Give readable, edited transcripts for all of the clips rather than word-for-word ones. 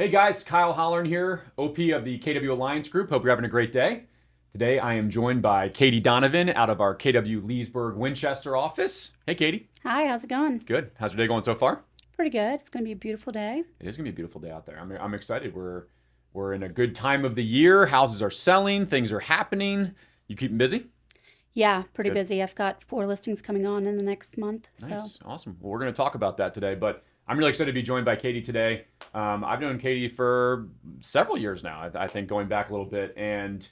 Hey guys, Kyle Hollern here, OP of the KW Alliance Group. Hope you're having a great day. Today I am joined by Katy Donovan out of our KW Leesburg Winchester office. Hey Katy. Hi, how's it going? Good. How's your day going so far? Pretty good. It's going to be a beautiful day. It is gonna be a beautiful day out there. I'm excited. We're in a good time of the year. Houses are selling, things are happening. You keeping busy? Yeah, pretty Good. busy. I've got 4 listings coming on in the next month. So, Nice. Awesome. Well, we're going to talk about that today, but I'm really excited to be joined by Katy today. I've known Katy for several years now, I think going back a little bit, and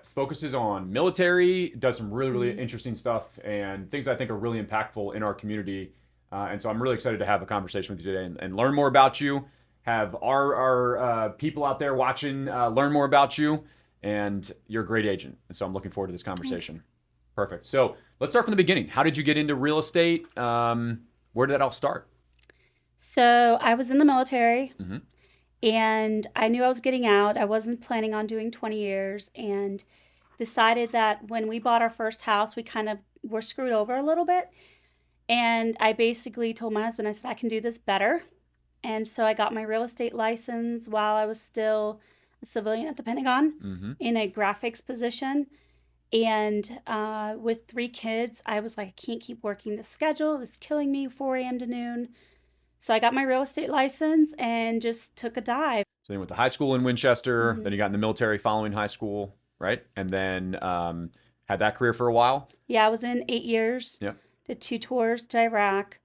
focuses on military, does some really mhm. interesting stuff and things I think are really impactful in our community. And so I'm really excited to have a conversation with you today and learn more about you, have our people out there watching learn more about you, and you're a great agent. And so I'm looking forward to this Thanks. conversation. Perfect. So let's start from the beginning. How did you get into real estate? Where did that all start? So, I was in the military Mm-hmm. and I knew I was getting out. I wasn't planning on doing 20 years and decided that when we bought our first house, we kind of were screwed over a little bit. And I basically told my husband, I said, I can do this better. And so I got my real estate license while I was still a civilian at the Pentagon Mm-hmm. in a graphics position. And with 3 kids, I was like, I can't keep working this schedule. It's killing me, 4 a.m. to noon. So I got my real estate license and just took a dive. So you went to high school in Winchester, then hmm you got in the military following high school, right? And then had that career for a while. Yeah, I was in 8 years, Yep. did 2 tours to Iraq,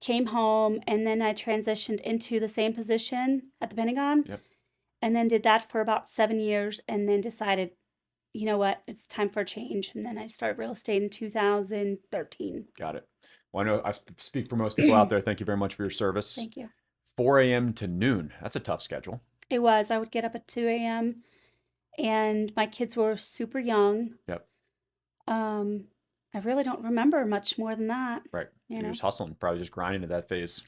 came home, and then I transitioned into the same position at the Pentagon, Yep. and then did that for about 7 years, and then decided, you know what, it's time for a change. And then I started real estate in 2013. Got it. Well, I know I speak for most people out there. Thank you very much for your service. Thank you. 4 a.m. to noon. That's a tough schedule. It was. I would get up at 2 a.m. and my kids were super young. Yep. Um, I really don't remember much more than that, Right. you You're know. just hustling, probably just grinding at that phase.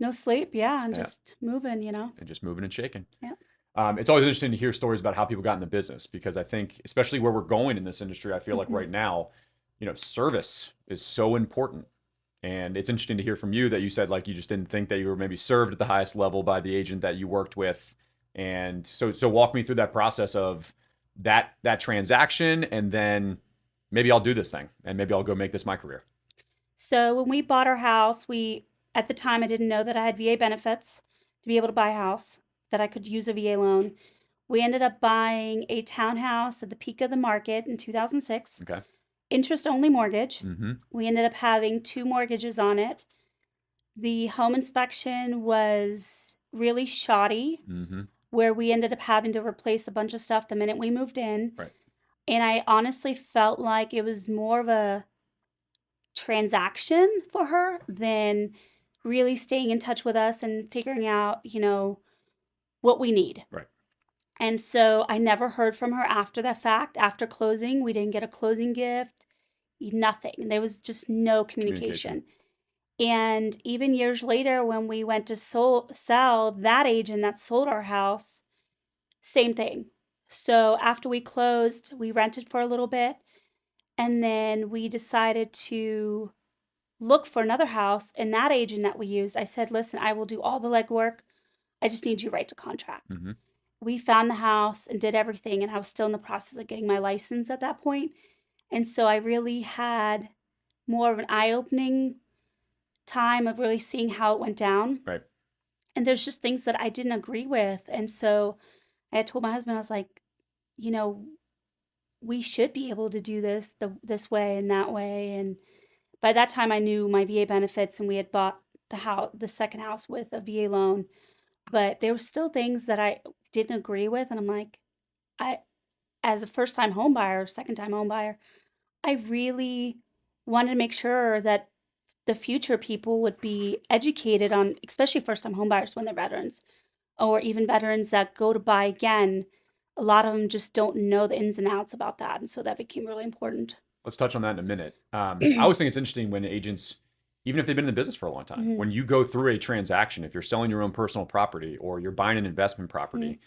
No sleep, yeah, and Yeah. just moving. And just moving and shaking. Yeah. It's always interesting to hear stories about how people got in the business because I think, especially where we're going in this industry, I feel like hmm right now, service is so important. And it's interesting to hear from you that you said like you just didn't think that you were maybe served at the highest level by the agent that you worked with. And so walk me through that process of that transaction, and then maybe I'll do this thing and maybe I'll go make this my career. So when we bought our house, we at the time I didn't know that I had VA benefits to be able to buy a house, that I could use a VA loan. We ended up buying a townhouse at the peak of the market in 2006, Okay. interest only mortgage. Mm-hmm. We ended up having 2 mortgages on it. The home inspection was really shoddy, Mm-hmm. where we ended up having to replace a bunch of stuff the minute we moved in. Right. And I honestly felt like it was more of a transaction for her than really staying in touch with us and figuring out, what we need. Right. And so I never heard from her after that fact. After closing, we didn't get a closing gift, nothing. There was just no Communication. communication. And even years later, when we went to sell, that agent that sold our house, same thing. So after we closed, we rented for a little bit, and then we decided to look for another house. And that agent that we used, I said, listen, I will do all the legwork. I just need you to write the contract. Mm-hmm. We found the house and did everything, and I was still in the process of getting my license at that point. And so I really had more of an eye opening time of really seeing how it went down. Right. And there's just things that I didn't agree with. And so I had told my husband, I was like, you know, we should be able to do this way and that way. And by that time I knew my VA benefits, and we had bought the second house with a VA loan. But there were still things that I didn't agree with. And I'm like, I as a first time home buyer, second time home buyer, I really wanted to make sure that the future people would be educated on, especially first time home buyers when they're veterans, or even veterans that go to buy again. A lot of them just don't know the ins and outs about that. And so that became really important. Let's touch on that in a minute. I always think it's interesting when agents, even if they've been in the business for a long time, hmm when you go through a transaction, if you're selling your own personal property or you're buying an investment hmm property,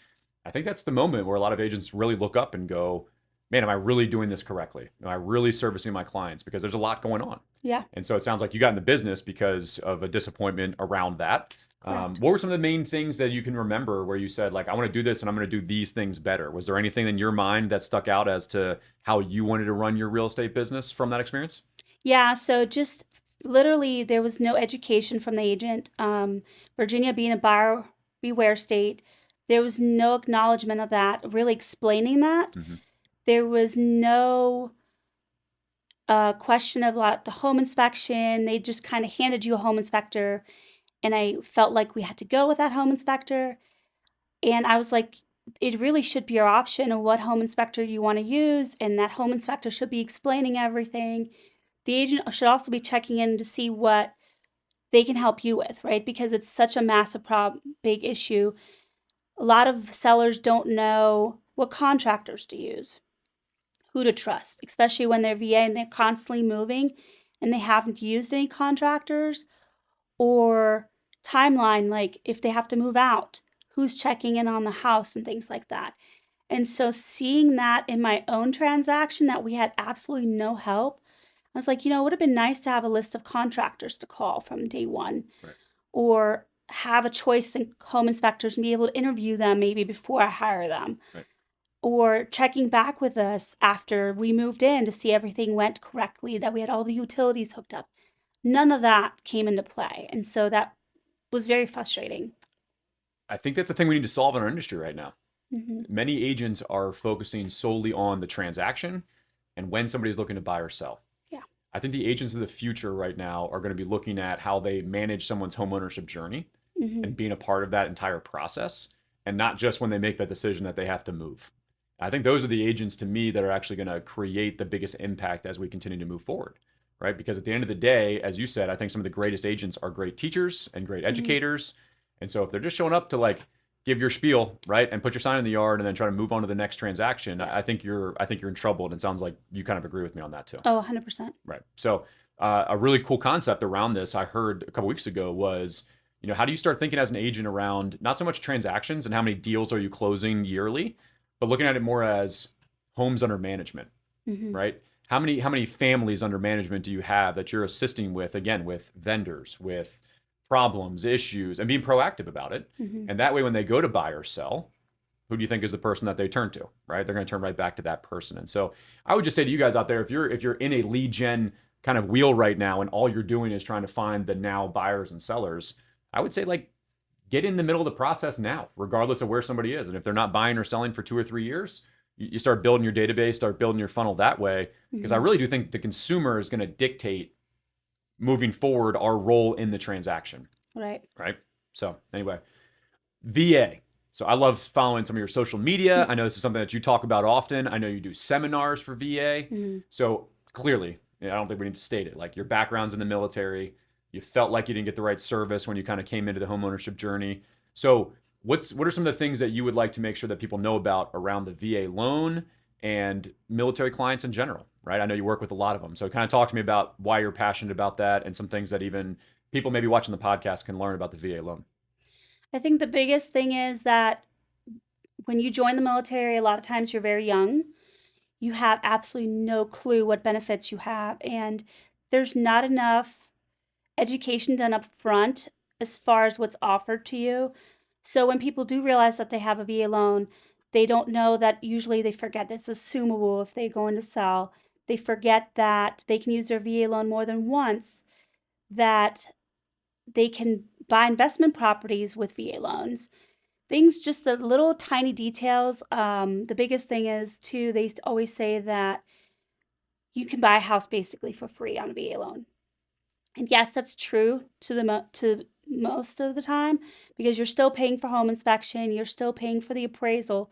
I think that's the moment where a lot of agents really look up and go, man, am I really doing this correctly? Am I really servicing my clients? Because there's a lot going on. Yeah. And so it sounds like you got in the business because of a disappointment around that. Correct. What were some of the main things that you can remember where you said, like, I want to do this and I'm going to do these things better? Was there anything in your mind that stuck out as to how you wanted to run your real estate business from that experience? Yeah, so just literally, there was no education from the agent. Virginia being a buyer beware state, there was no acknowledgement of that, really explaining that. Mm-hmm. There was no question about the home inspection. They just kind of handed you a home inspector, and I felt like we had to go with that home inspector. And I was like, it really should be your option of what home inspector you want to use, and that home inspector should be explaining everything. The agent should also be checking in to see what they can help you with, right? Because it's such a massive problem, big issue. A lot of sellers don't know what contractors to use, who to trust, especially when they're VA and they're constantly moving and they haven't used any contractors, or timeline, like if they have to move out, who's checking in on the house and things like that. And so seeing that in my own transaction, that we had absolutely no help, I was like, it would have been nice to have a list of contractors to call from day one, Right. or have a choice in home inspectors and be able to interview them maybe before I hire them, Right. or checking back with us after we moved in to see everything went correctly, that we had all the utilities hooked up. None of that came into play. And so that was very frustrating. I think that's the thing we need to solve in our industry right now. Hmm. Many agents are focusing solely on the transaction and when somebody's looking to buy or sell. Yeah. I think the agents of the future right now are going to be looking at how they manage someone's homeownership journey Hmm. and being a part of that entire process, and not just when they make that decision that they have to move. I think those are the agents to me that are actually going to create the biggest impact as we continue to move forward, right? Because at the end of the day, as you said, I think some of the greatest agents are great teachers and great Hmm. educators. And so if they're just showing up to like give your spiel, right, and put your sign in the yard and then try to move on to the next transaction, Yeah. I think you're in trouble. And it sounds like you kind of agree with me on that too. Oh, 100%. Right. So a really cool concept around this I heard a couple weeks ago was, how do you start thinking as an agent around not so much transactions and how many deals are you closing yearly, but looking at it more as homes under management, Hmm. right? How many families under management do you have that you're assisting with, again, with vendors, with problems, issues, and being proactive about it? Hmm. And that way, when they go to buy or sell, who do you think is the person that they turn to, right? They're going to turn right back to that person. And so I would just say to you guys out there, if you're in a lead gen kind of wheel right now and all you're doing is trying to find the now buyers and sellers, I would say like get in the middle of the process now, regardless of where somebody is. And if they're not buying or selling for 2 or 3 years, you start building your database, start building your funnel that way. Because I Hmm. really do think the consumer is going to dictate moving forward our role in the transaction, Right. right? So anyway, VA. So I love following some of your social media. I know this is something that you talk about often. I know you do seminars for VA. Hmm. So clearly, I don't think we need to state it. Like your background's in the military, you felt like you didn't get the right service when you kind of came into the homeownership journey. So what are some of the things that you would like to make sure that people know about around the VA loan and military clients in general, right? I know you work with a lot of them. So kind of talk to me about why you're passionate about that and some things that even people maybe watching the podcast can learn about the VA loan. I think the biggest thing is that when you join the military, a lot of times you're very young. You have absolutely no clue what benefits you have. And there's not enough education done up front as far as what's offered to you. So when people do realize that they have a VA loan, they don't know that usually they forget it's assumable if they go into sell. They forget that they can use their VA loan more than once, that they can buy investment properties with VA loans. Things, just the little tiny details. The biggest thing is, too, they always say that you can buy a house basically for free on a VA loan. And yes, that's true to most of the time, because you're still paying for home inspection, you're still paying for the appraisal,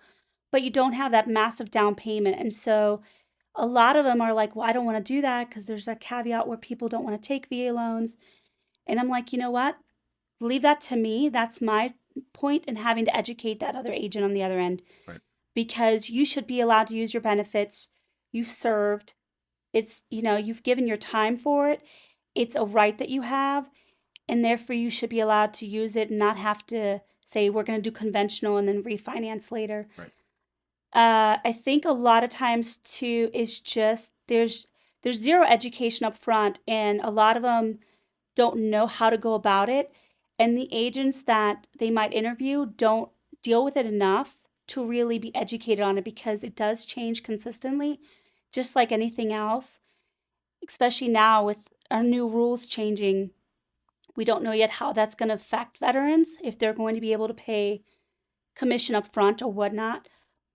but you don't have that massive down payment. And so a lot of them are like, "Well, I don't want to do that because there's a caveat where people don't want to take VA loans." And I'm like, "You know what? Leave that to me. That's my point in having to educate that other agent on the other end, Right. because you should be allowed to use your benefits. You've served. You've given your time for it. It's a right that you have, and therefore you should be allowed to use it and not have to say we're going to do conventional and then refinance later. Right. I think a lot of times too is just there's zero education up front, and a lot of them don't know how to go about it. And the agents that they might interview don't deal with it enough to really be educated on it, because it does change consistently, just like anything else, especially now with our new rules changing. We don't know yet how that's going to affect veterans, if they're going to be able to pay commission up front or whatnot,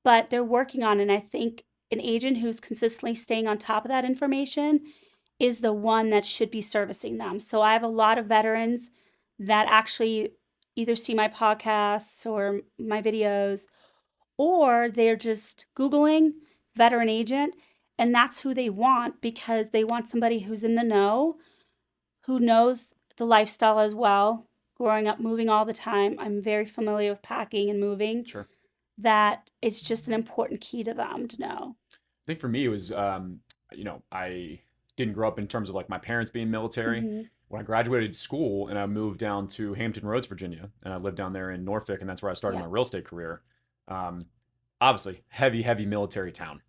but they're working on it. And I think an agent who's consistently staying on top of that information is the one that should be servicing them. So I have a lot of veterans that actually either see my podcasts or my videos, or they're just Googling veteran agent, and that's who they want, because they want somebody who's in the know, who knows the lifestyle as well. Growing up moving all the time, I'm very familiar with packing and moving. Sure. That it's just an important key to them to know. I think for me, it was, I didn't grow up in terms of like my parents being military. Hmm. When I graduated school and I moved down to Hampton Roads, Virginia, and I lived down there in Norfolk, and that's where I started Yeah. my real estate career. Um, Obviously, heavy military town.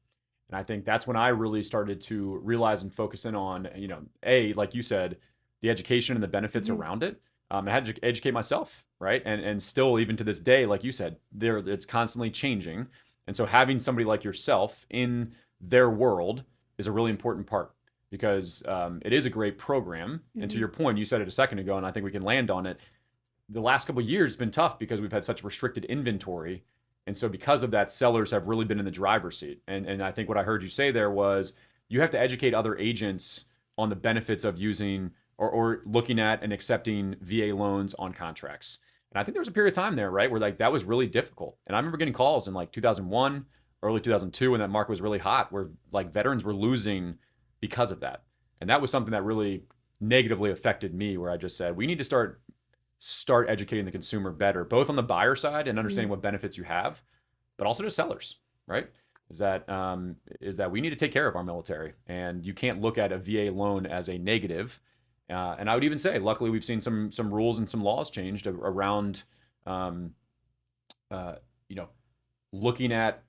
And I think that's when I really started to realize and focus in on, like you said, the education and the benefits Hmm. around it. I had to educate myself, right? And still, even to this day, like you said, it's constantly changing. And so having somebody like yourself in their world is a really important part, because it is a great program. And to Hmm. your point, you said it a second ago, and I think we can land on it. The last couple of years has been tough because we've had such restricted inventory. And so because of that, sellers have really been in the driver's seat. And I think what I heard you say there was you have to educate other agents on the benefits of using or looking at and accepting VA loans on contracts. And I think there was a period of time there, right, where like that was really difficult. And I remember getting calls in like 2001, early 2002, when that market was really hot, where like veterans were losing because of that. And that was something that really negatively affected me, where I just said, we need to start educating the consumer better, both on the buyer side and understanding what benefits you have, but also to sellers, right? Is that we need to take care of our military, and you can't look at a VA loan as a negative. And I would even say, luckily, we've seen some rules and some laws changed around, um, uh, you know, looking at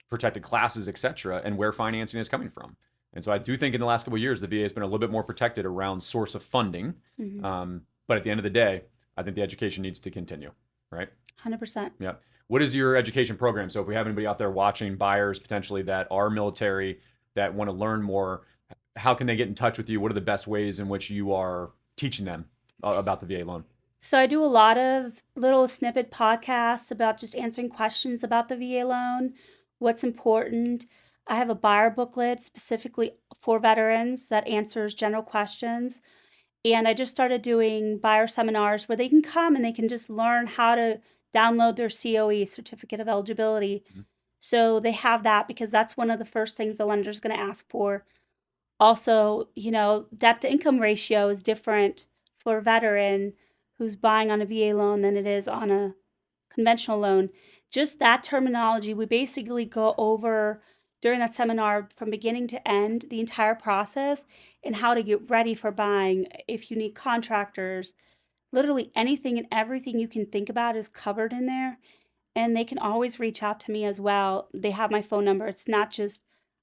protected classes, et cetera, and where financing is coming from. And so I do think in the last couple of years, the VA has been a little bit more protected around source of funding. Hmm. But at the end of the day, I think the education needs to continue, right? 100%. Yeah. What is your education program? So if we have anybody out there watching, buyers potentially that are military, that want to learn more, how can they get in touch with you? What are the best ways in which you are teaching them about the VA loan? So I do a lot of little snippet podcasts about just answering questions about the VA loan, what's important. I have a buyer booklet specifically for veterans that answers general questions. And I just started doing buyer seminars where they can come and they can just learn how to download their COE, certificate of eligibility. Mhm. So they have that, because that's one of the first things the lender's going to ask for. Also, debt to income ratio is different for a veteran who's buying on a VA loan than it is on a conventional loan. Just that terminology, we basically go over during that seminar from beginning to end, the entire process, and how to get ready for buying. If you need contractors, literally anything and everything you can think about is covered in there. And they can always reach out to me as well. They have my phone number.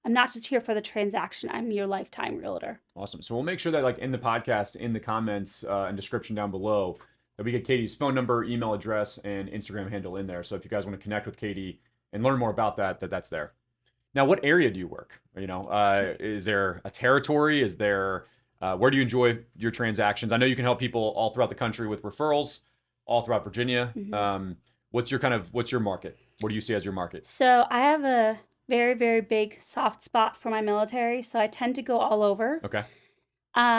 I'm not just here for the transaction. I'm your lifetime realtor. Awesome. So we'll make sure that like in the podcast, in the comments and description down below, that we get Katy's phone number, email address, and Instagram handle in there. So if you guys want to connect with Katy and learn more about that's there. Now, what area do you work? Is there a territory? Is there where do you enjoy your transactions? I know you can help people all throughout the country with referrals, all throughout Virginia. Mhm. What's your market? What do you see as your market? So I have a very, very big soft spot for my military. So I tend to go all over. Okay.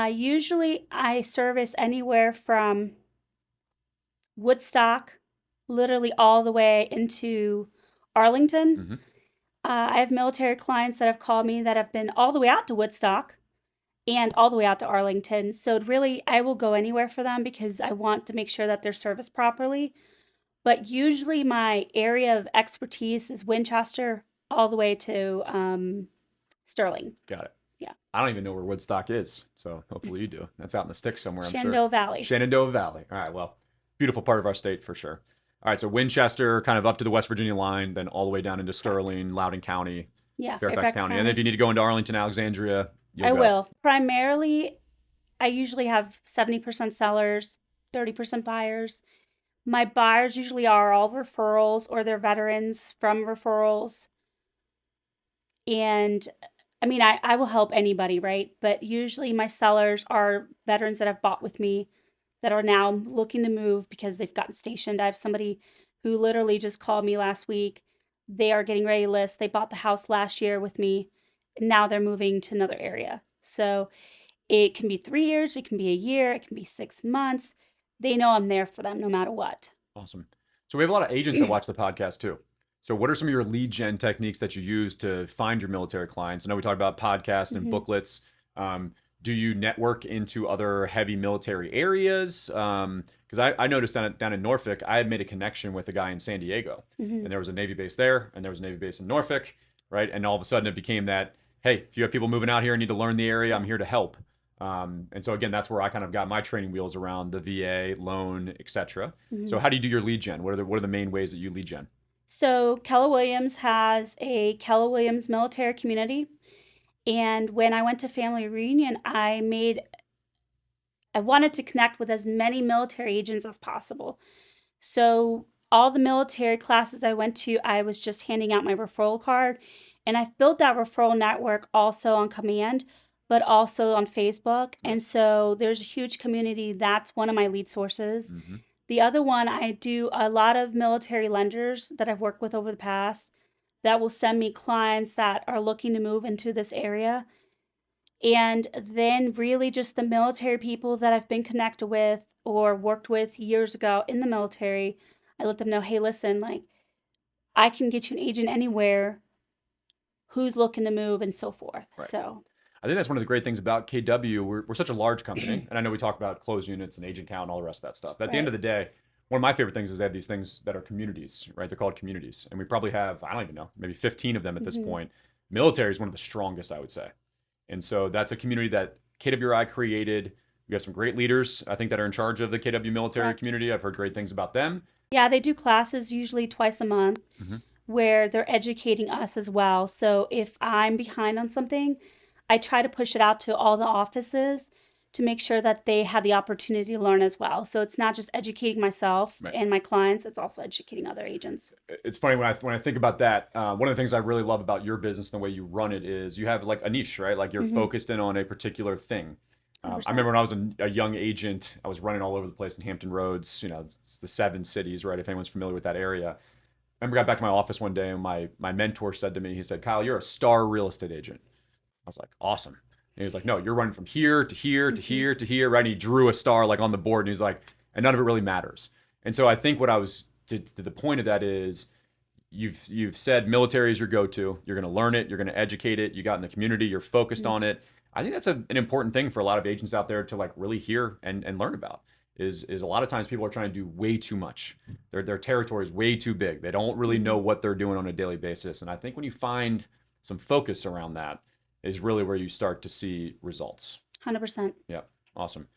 Usually I service anywhere from Woodstock, literally all the way into Arlington. Hmm. I have military clients that have called me that have been all the way out to Woodstock and all the way out to Arlington. So really, I will go anywhere for them because I want to make sure that they're serviced properly. But usually, my area of expertise is Winchester all the way to Sterling. Got it. Yeah. I don't even know where Woodstock is, so hopefully you do. That's out in the sticks somewhere, I'm sure. Shenandoah Valley. Shenandoah Valley. All right, well, beautiful part of our state for sure. All right, so Winchester, kind of up to the West Virginia line, then all the way down into Sterling, Loudoun County, Yeah, Fairfax County. And if you need to go into Arlington, Alexandria, you'll I go. will. Primarily, I usually have 70% sellers, 30% buyers. My buyers usually are all referrals or they're veterans from referrals. And I mean, I will help anybody, right? But usually my sellers are veterans that have bought with me that are now looking to move because they've gotten stationed. I have somebody who literally just called me last week. They are getting ready to list. They bought the house last year with me. And now they're moving to another area. So it can be 3 years, it can be a year, it can be 6 months. They know I'm there for them no matter what. Awesome. So we have a lot of agents that watch the podcast too. So what are some of your lead gen techniques that you use to find your military clients? I know we talked about podcasts and Hmm. booklets. Do you network into other heavy military areas? Because I noticed down in Norfolk, I had made a connection with a guy in San Diego, Hmm. and there was a Navy base there, and there was a Navy base in Norfolk, right? And all of a sudden, it became that, hey, if you have people moving out here and need to learn the area, I'm here to help. And so again, that's where I kind of got my training wheels around the VA, loan, etc. Hmm. So how do you do your lead gen? What are the main ways that you lead gen? So Keller Williams has a Keller Williams military community. And when I went to family reunion, I wanted to connect with as many military agents as possible. So all the military classes I went to, I was just handing out my referral card. And I've built that referral network also on command, but also on Facebook. Yep. And so there's a huge community. That's one of my lead sources. Mm-hmm. The other one, I do a lot of military lenders that I've worked with over the past that will send me clients that are looking to move into this area. And then really just the military people that I've been connected with or worked with years ago in the military. I let them know, hey, listen, like I can get you an agent anywhere who's looking to move and so forth. Right. So, I think that's one of the great things about KW. We're such a large company, and I know we talk about closed units and agent count and all the rest of that stuff. But at the end of right. the day, one of my favorite things is they have these things that are communities, right? They're called communities, and we probably have, I don't even know, maybe 15 of them at this Hmm. point. Military is one of the strongest, I would say, and so that's a community that KWI created. We have some great leaders, I think, that are in charge of the KW military Correct. community. I've heard great things about them. Yeah, they do classes usually twice a month Hmm. where they're educating us as well. So if I'm behind on something, I try to push it out to all the offices to make sure that they have the opportunity to learn as well. So it's not just educating myself Right. and my clients, it's also educating other agents. It's funny when I think about that. One of the things I really love about your business and the way you run it is you have like a niche, right? Like you're Mm-hmm. focused in on a particular thing. I 100%. remember when I was a young agent, I was running all over the place in Hampton Roads, the 7 cities, right? If anyone's familiar with that area. I remember I got back to my office one day and my mentor said to me, he said, Kyle, you're a star real estate agent. I was like, awesome. And he was like, no, you're running from here to here to Mm-hmm. here to here, right? And he drew a star like on the board, and he's like, and none of it really matters. And so I think what I was to the point of that is you've said military is your go-to. You're going to learn it. You're going to educate it. You got in the community. You're focused Mm-hmm. on it. I think that's an important thing for a lot of agents out there to like really hear and learn about. Is a lot of times people are trying to do way too much. Their territory is way too big. They don't really Mm-hmm. know what they're doing on a daily basis. And I think when you find some focus around that, is really where you start to see results. 100%. Yeah, awesome.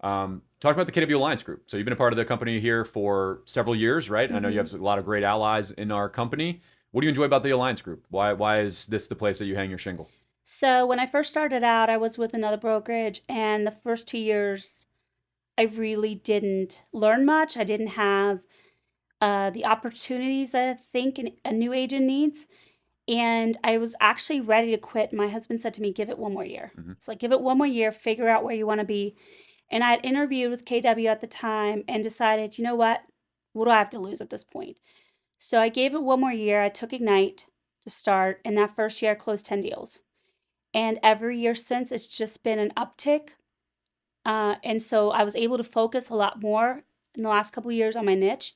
Talk about the KW Alliance Group. So you've been a part of the company here for several years, right? I know you Mm-hmm. have a lot of great allies in our company. What do you enjoy about the Alliance Group? Why is this the place that you hang your shingle? So when I first started out, I was with another brokerage, and the first 2 years, I really didn't learn much. I didn't have the opportunities I think a new agent needs. And I was actually ready to quit. My husband said to me, give it one more year. Mm-hmm. It's like, give it one more year, figure out where you want to be. And I had interviewed with KW at the time and decided, you know what? What do I have to lose at this point? So I gave it one more year. I took Ignite to start. And that first year, I closed 10 deals. And every year since, it's just been an uptick. And so I was able to focus a lot more in the last couple of years on my niche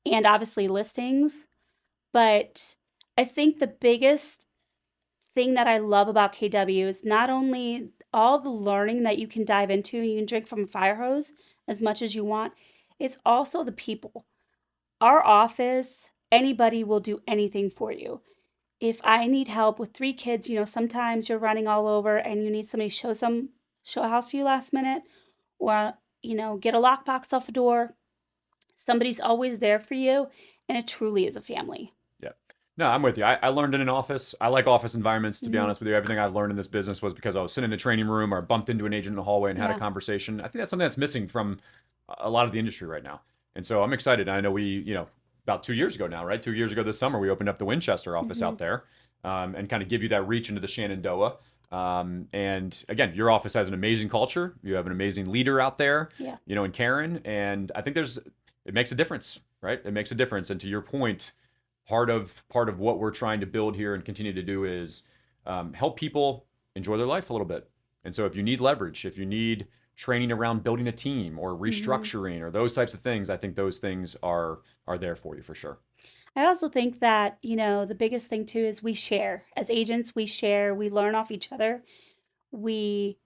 and obviously listings. But I think the biggest thing that I love about KW is not only all the learning that you can dive into and you can drink from a fire hose as much as you want, it's also the people. Our office, anybody will do anything for you. If I need help with 3 kids, sometimes you're running all over and you need somebody to show a house for you last minute or, get a lockbox off a door. Somebody's always there for you and it truly is a family. Yeah. No, I'm with you. I learned in an office. I like office environments, to be Hmm. honest with you. Everything I've learned in this business was because I was sitting in a training room or bumped into an agent in the hallway and had a Yeah. conversation. I think that's something that's missing from a lot of the industry right now. And so I'm excited. I know about 2 years ago now, right? 2 years ago this summer, we opened up the Winchester office Hmm. out there, and kind of give you that reach into the Shenandoah. And again, your office has an amazing culture. You have an amazing leader out there, Yeah. in Karen. And I think it makes a difference, right? It makes a difference. And to your point, part of what we're trying to build here and continue to do is help people enjoy their life a little bit. And so if you need leverage, if you need training around building a team or Hmm. restructuring or those types of things, I think those things are there for you for sure. I also think that, the biggest thing too is we share. As agents, we share, we learn off each other. We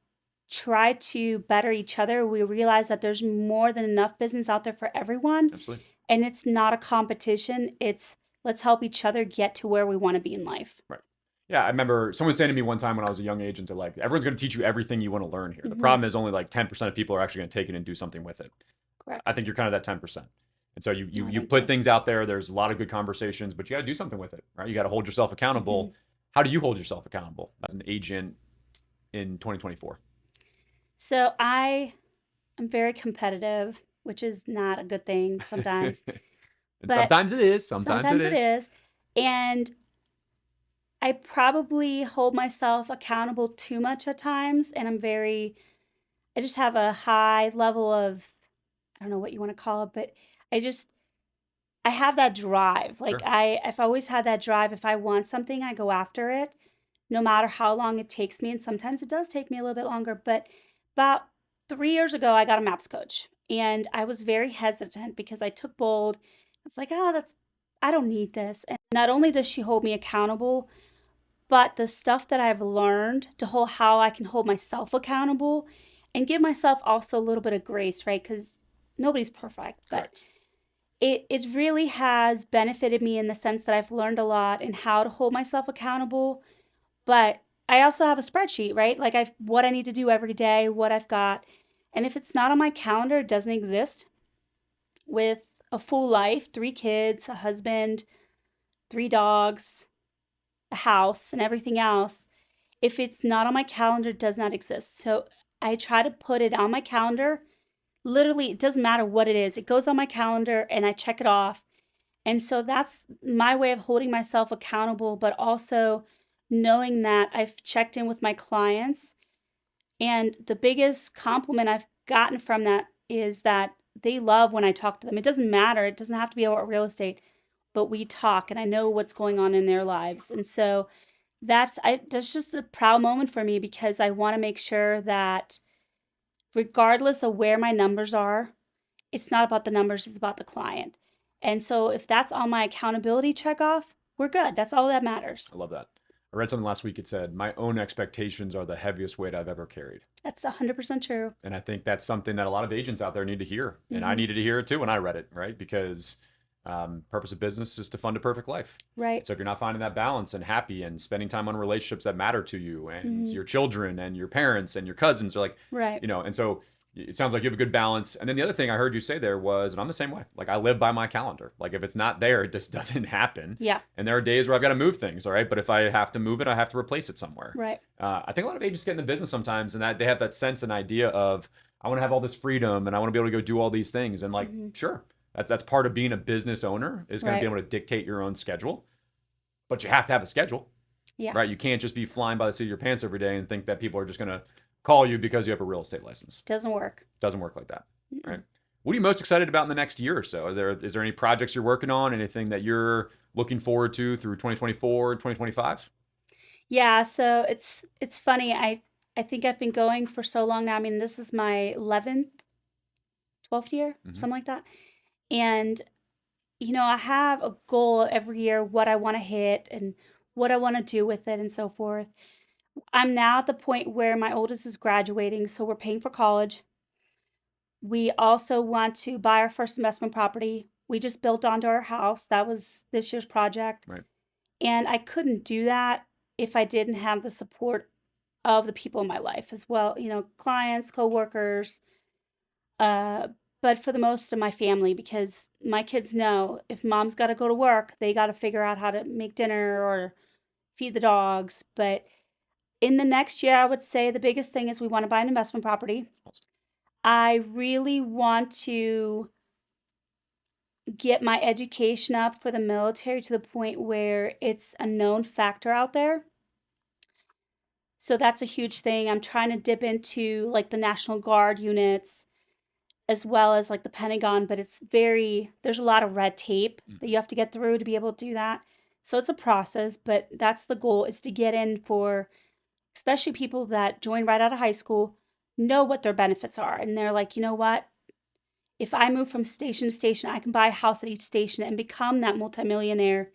try to better each other. We realize that there's more than enough business out there for everyone, Absolutely. and it's not a competition. It's let's help each other get to where we want to be in life. Right. Yeah, I remember someone saying to me one time when I was a young agent, they're like, everyone's going to teach you everything you want to learn here. The Hmm. problem is only like 10% of people are actually going to take it and do something with it. I Correct. think you're kind of that 10%. And so you, you, No, you thank put you. things out there. There's a lot of good conversations, but you got to do something with it, right? You got to hold yourself Hmm. accountable. How do you hold yourself accountable as an agent in 2024? So I am very competitive, which is not a good thing sometimes, And but sometimes it is. Sometimes it sometimes it is. is. And I probably hold myself accountable too much at times, and I just have a high level of, I don't know what you want to call it, but I just, I have that drive. Sure. I've always had that drive. If I want something, I go after it, no matter how long it takes me. And sometimes it does take me a little bit longer. But about 3 years ago, I got a MAPS coach, and I was very hesitant because I took bold. I was like, oh, I don't need this. And not only does she hold me accountable, but the stuff that I've learned to hold how I can hold myself accountable and give myself also a little bit of grace, right? Because nobody's perfect, but Correct. it really has benefited me in the sense that I've learned a lot in how to hold myself accountable. But I also have a spreadsheet, right? Like I've what I need to do every day, what I've got. And if it's not on my calendar, it doesn't exist. With a full life, 3 kids, a husband, 3 dogs, a house, and everything else, if it's not on my calendar, it does not exist. So I try to put it on my calendar. Literally, it doesn't matter what it is. It goes on my calendar and I check it off. And so that's my way of holding myself accountable, but also knowing that I've checked in with my clients. And the biggest compliment I've gotten from that is that they love when I talk to them. It doesn't matter, it doesn't have to be about real estate, but we talk and I know what's going on in their lives. And so that's just a proud moment for me because I want to make sure that regardless of where my numbers are, it's not about the numbers, it's about the client. And so if that's on my accountability check off, we're good. That's all that matters. I love that. I read something last week. It said, my own expectations are the heaviest weight I've ever carried. That's 100% true. And I think that's something that a lot of agents out there need to hear. And I Hmm. needed to hear it too when I read it, right? Because purpose of business is to fund a perfect life. And Right. so if you're not finding that balance and happy and spending time on relationships that matter to you and Hmm. your children and your parents and your cousins are like, Right. and so it sounds like you have a good balance. And then the other thing I heard you say there was, and I'm the same way. Like I live by my calendar. Like if it's not there, it just doesn't happen. Yeah. And there are days where I've got to move things, all right. But if I have to move it, I have to replace it somewhere. Right. I think a lot of agents get in the business sometimes, and that they have that sense and idea of I want to have all this freedom and I want to be able to go do all these things. And like, Hmm. sure, that's part of being a business owner is going to be Right. able to dictate your own schedule. But you have to have a schedule, Yeah. right? You can't just be flying by the seat of your pants every day and think that people are just going to call you because you have a real estate license. Doesn't work. Doesn't work like that, right? Mm-mm. What are you most excited about in the next year or so? Is there any projects you're working on? Anything that you're looking forward to through 2024, 2025? Yeah, so it's funny. I think I've been going for so long now. I mean, this is my 11th, 12th year, Mm-hmm. something like that. And I have a goal every year what I want to hit and what I want to do with it and so forth. I'm now at the point where my oldest is graduating, so we're paying for college. We also want to buy our first investment property. We just built onto our house. That was this year's project. Right. And I couldn't do that if I didn't have the support of the people in my life as well, clients, coworkers, but for the most of my family, because my kids know if mom's got to go to work, they got to figure out how to make dinner or feed the dogs. But in the next year, I would say the biggest thing is we want to buy an investment property. Awesome. I really want to get my education up for the military to the point where it's a known factor out there. So that's a huge thing. I'm trying to dip into like the National Guard units as well as like the Pentagon, but there's a lot of red tape that you have to get through to be able to do that. So it's a process, but that's the goal, is to get in for especially people that join right out of high school, know what their benefits are. And they're like, you know what? If I move from station to station, I can buy a house at each station and become that multimillionaire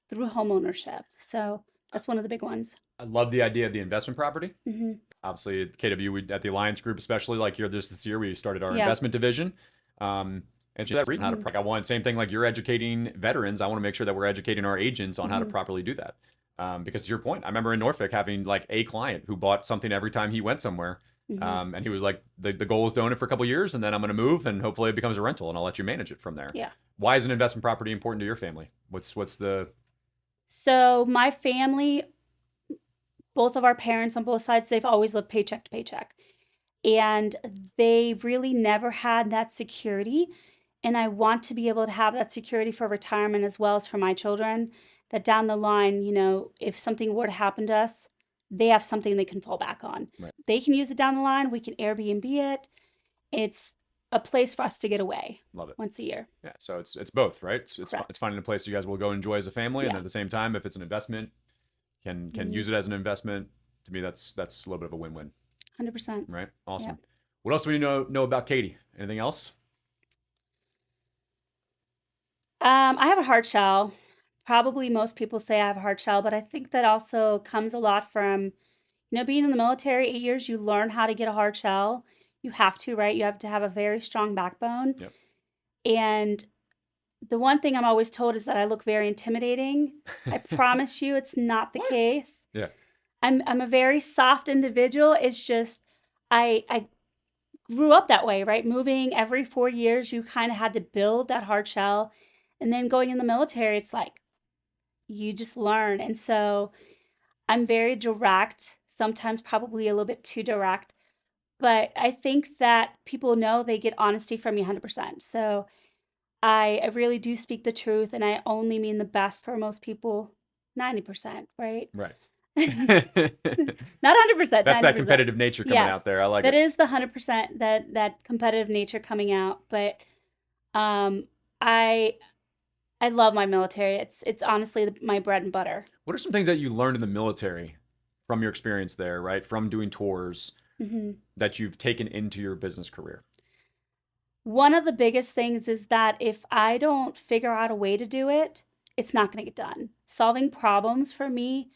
through home ownership. So that's one of the big ones. I love the idea of the investment property. Hmm. Obviously, at KW, at the Alliance Group, especially like here this year, we started our Yeah. investment division. And so that's how to, Hmm. I want same thing like you're educating veterans. I want to make sure that we're educating our agents on how to Hmm. properly do that. Because to your point, I remember in Norfolk having like a client who bought something every time he went somewhere. Hmm. And he was like, the goal is to own it for a couple of years, and then I'm going to move, and hopefully it becomes a rental, and I'll let you manage it from there. Yeah. Why is an investment property important to your family? What's the So my family, both of our parents on both sides, they've always lived paycheck to paycheck. And they really never had that security. And I want to be able to have that security for retirement as well as for my children, that down the line, if something were to happen to us, they have something they can fall back on. right? They can use it down the line. We can Airbnb it. It's a place for us to get away Love it. once a year. Yeah, so it's both, right? It's Correct. finding a place you guys will go enjoy as a family, and Yeah. at the same time, if it's an investment, can Mhm. use it as an investment. To me, that's a little bit of a win-win, 100%. right? Yeah. Awesome. What else do we know about Katy? Anything else? I have a hard shell. Probably most people say I have a hard shell, but I think that also comes a lot from, being in the military 8 years, you learn how to get a hard shell. You have to, right? You have to have a very strong backbone. Yep. And the one thing I'm always told is that I look very intimidating. I promise you it's not the What? case. Yeah. I'm a very soft individual. It's just I grew up that way, right? Moving every 4 years, you kind of had to build that hard shell. And then going in the military, it's like you just learn. And so I'm very direct, sometimes probably a little bit too direct, but I think that people know they get honesty from me 100%. So I really do speak the truth, and I only mean the best for most people 90%, right? Right. Not 100%, That's that 90%. competitive nature coming out Yes, there. I like that it. is the 100% that competitive nature coming out. But um, I I love my military. It's honestly my bread and butter. What are some things that you learned in the military from your experience there, right? From doing tours Hmm. that you've taken into your business career? One of the biggest things is that if I don't figure out a way to do it, it's not going to get done. Solving problems for me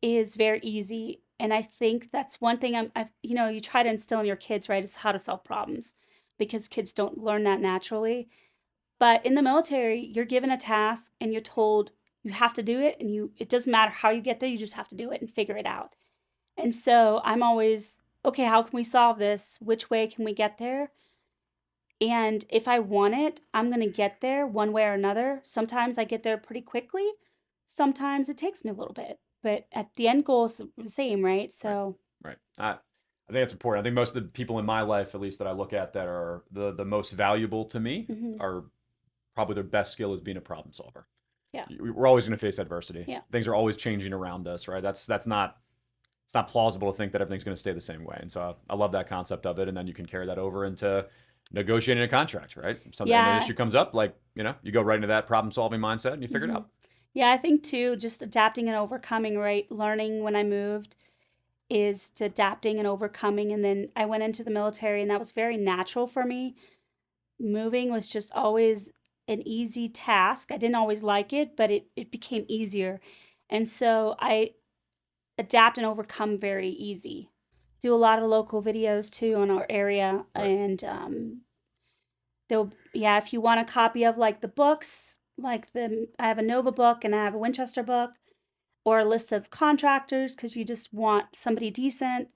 is very easy. And I think that's one thing you try to instill in your kids, right, is how to solve problems because kids don't learn that naturally. But in the military, you're given a task and you're told you have to do it, and it doesn't matter how you get there, you just have to do it and figure it out. And so I'm always, okay, how can we solve this? Which way can we get there? And if I want it, I'm going to get there one way or another. Sometimes I get there pretty quickly. Sometimes it takes me a little bit. But at the end goal is the same, right? Right. So, Right. I think that's important. I think most of the people in my life, at least that I look at, that are the most valuable to me, mhm, are probably their best skill is being a problem solver. yeah. We're always going to face adversity. Yeah. Things are always changing around us, right? That's not it's not plausible to think that everything's going to stay the same way. And so I love that concept of it. And then you can carry that over into negotiating a contract, right? Something an Yeah. issue comes up, like you go right into that problem solving mindset and you figure it Hmm. out. Yeah, I think too, just adapting and overcoming, right? Learning when I moved is to adapting and overcoming. And then I went into the military, and that was very natural for me. Moving was just always an easy task. I didn't always like it, but it became easier. And so I adapt and overcome very easy. Do a lot of local videos too in our area. Right. And yeah, if you want a copy of like the books, I have a Nova book and I have a Winchester book, or a list of contractors because you just want somebody decent,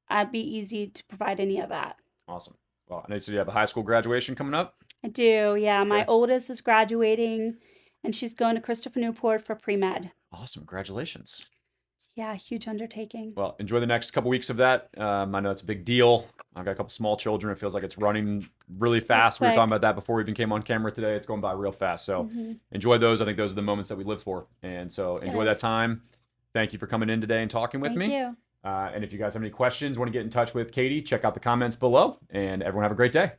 I'd be easy to provide any of that. Awesome. Well, I know so you have a high school graduation coming up. I do, yeah. My Okay. oldest is graduating and she's going to Christopher Newport for pre-med. Awesome. Congratulations. Yeah, huge undertaking. Well, enjoy the next couple weeks of that. I know it's a big deal. I've got a couple small children. It feels like it's running really Goes fast. We were talking quick. about that before we even came on camera today. It's going by real fast. So Hmm. enjoy those. I think those are the moments that we live for. And so It enjoy that is. time. Thank you for coming in today and talking with Thank me. you. And if you guys have any questions, want to get in touch with Katy, check out the comments below. And everyone have a great day.